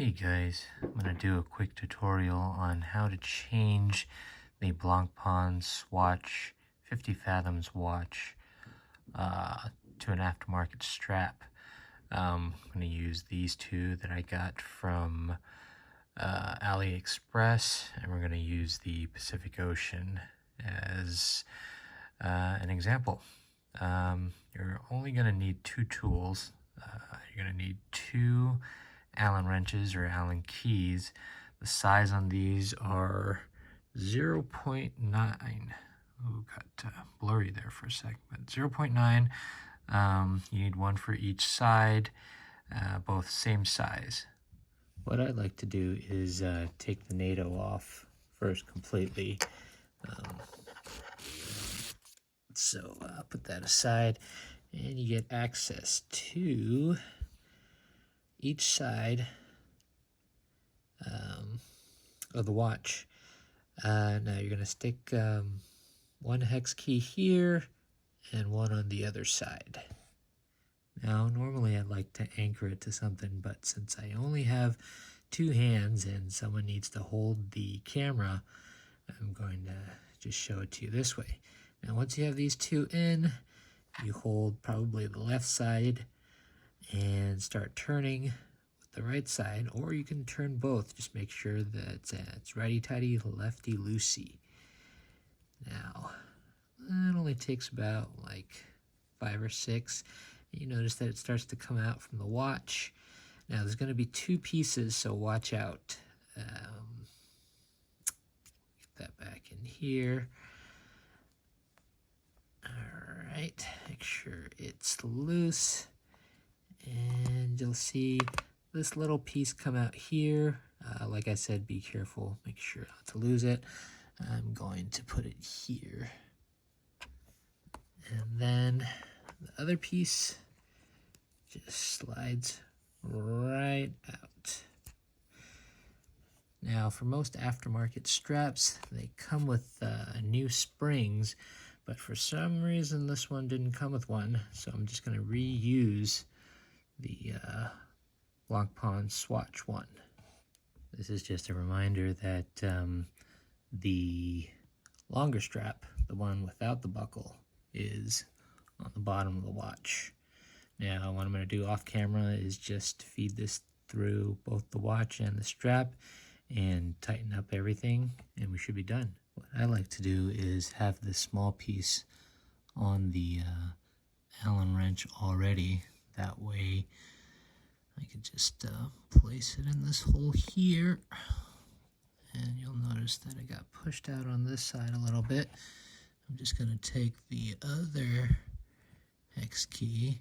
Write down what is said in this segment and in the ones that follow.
Hey guys, I'm going to do a quick tutorial on how to change the Blancpain Swatch 50 Fathoms watch to an aftermarket strap. I'm going to use these two that I got from AliExpress, and we're going to use the Pacific Ocean as an example. You're only going to need two tools. You're going to need two Allen wrenches or Allen keys. The size on these are 0.9. Oh, got blurry there for a second, but 0.9. You need one for each side, both same size. What I'd like to do is take the NATO off first completely. So put that aside, and you get access to each side of the watch. Now you're going to stick one hex key here and one on the other side. Now normally I'd like to anchor it to something, but since I only have two hands and someone needs to hold the camera, I'm going to just show it to you this way. Now once you have these two in, you hold probably the left side and start turning with the right side, or you can turn both. Just make sure that it's righty-tighty, lefty-loosey. Now, it only takes about like 5 or 6. You notice that it starts to come out from the watch. Now there's going to be two pieces, so watch out. Get that back in here. Alright, make sure it's loose, and you'll see this little piece come out here. Like I said, be careful, make sure not to lose it. I'm going to put it here, and then the other piece just slides right out. Now for most aftermarket straps, they come with new springs, but for some reason this one didn't come with one, so I'm just going to reuse the Blancpain Swatch one. This is just a reminder that the longer strap, the one without the buckle, is on the bottom of the watch. Now what I'm going to do off camera is just feed this through both the watch and the strap and tighten up everything, and we should be done. What I like to do is have this small piece on the Allen wrench already. That way I can just place it in this hole here, and you'll notice that it got pushed out on this side a little bit. I'm just going to take the other hex key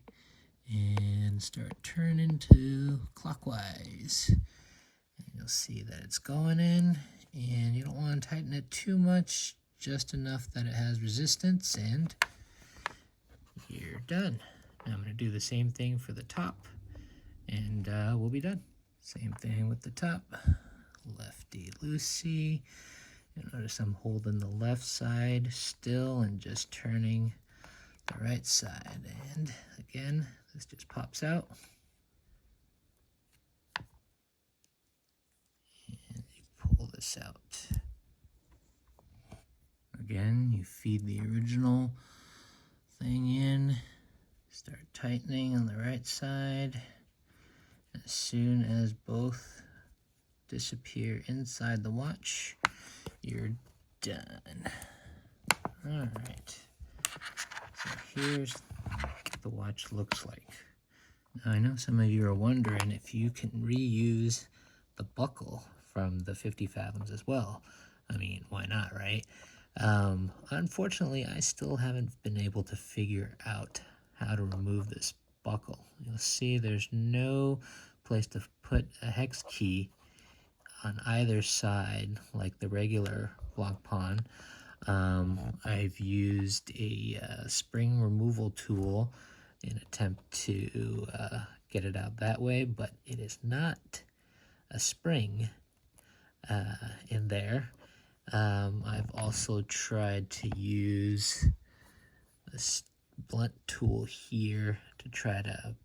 and start turning to clockwise. And you'll see that it's going in, and you don't want to tighten it too much, just enough that it has resistance, and you're done. Now I'm going to do the same thing for the top, and we'll be done. Same thing with the top, lefty-loosey. You'll notice I'm holding the left side still and just turning the right side, and again, this just pops out. And you pull this out. Again, you feed the original thing in, start tightening on the right side. As soon as both disappear inside the watch, you're done. Alright, so here's what the watch looks like. Now I know some of you are wondering if you can reuse the buckle from the 50 Fathoms as well. I mean, why not, right? Unfortunately, I still haven't been able to figure out how to remove this buckle. You'll see there's no place to put a hex key on either side like the regular Blancpain. I've used a spring removal tool in an attempt to get it out that way, but it is not a spring in there. I've also tried to use this blunt tool here to try to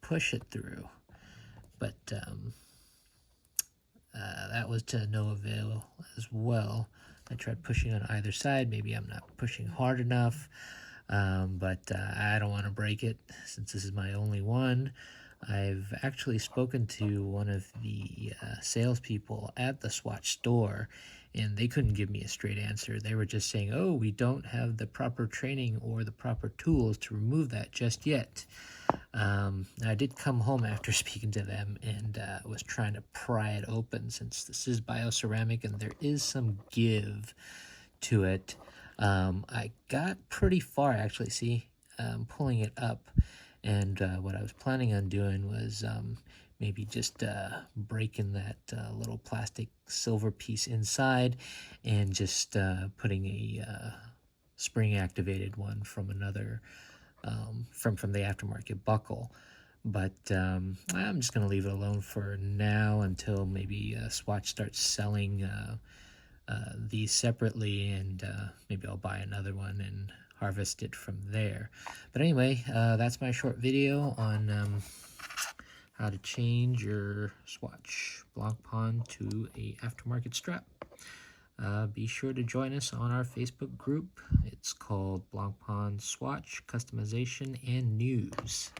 push it through, but that was to no avail as well. I tried pushing on either side. Maybe I'm not pushing hard enough, but I don't want to break it since this is my only one. I've actually spoken to one of the salespeople at the Swatch store, and they couldn't give me a straight answer. They were just saying, oh, we don't have the proper training or the proper tools to remove that just yet. I did come home after speaking to them and was trying to pry it open, since this is bioceramic and there is some give to it. I got pretty far, actually. See, pulling it up, and what I was planning on doing was maybe just breaking that little plastic silver piece inside and just putting a spring activated one from another from the aftermarket buckle. But I'm just going to leave it alone for now until maybe Swatch starts selling these separately, and maybe I'll buy another one and harvest it from there. But anyway, that's my short video on how to change your Swatch Blancpain to a aftermarket strap. Be sure to join us on our Facebook group. It's called Blancpain Swatch Customization and News.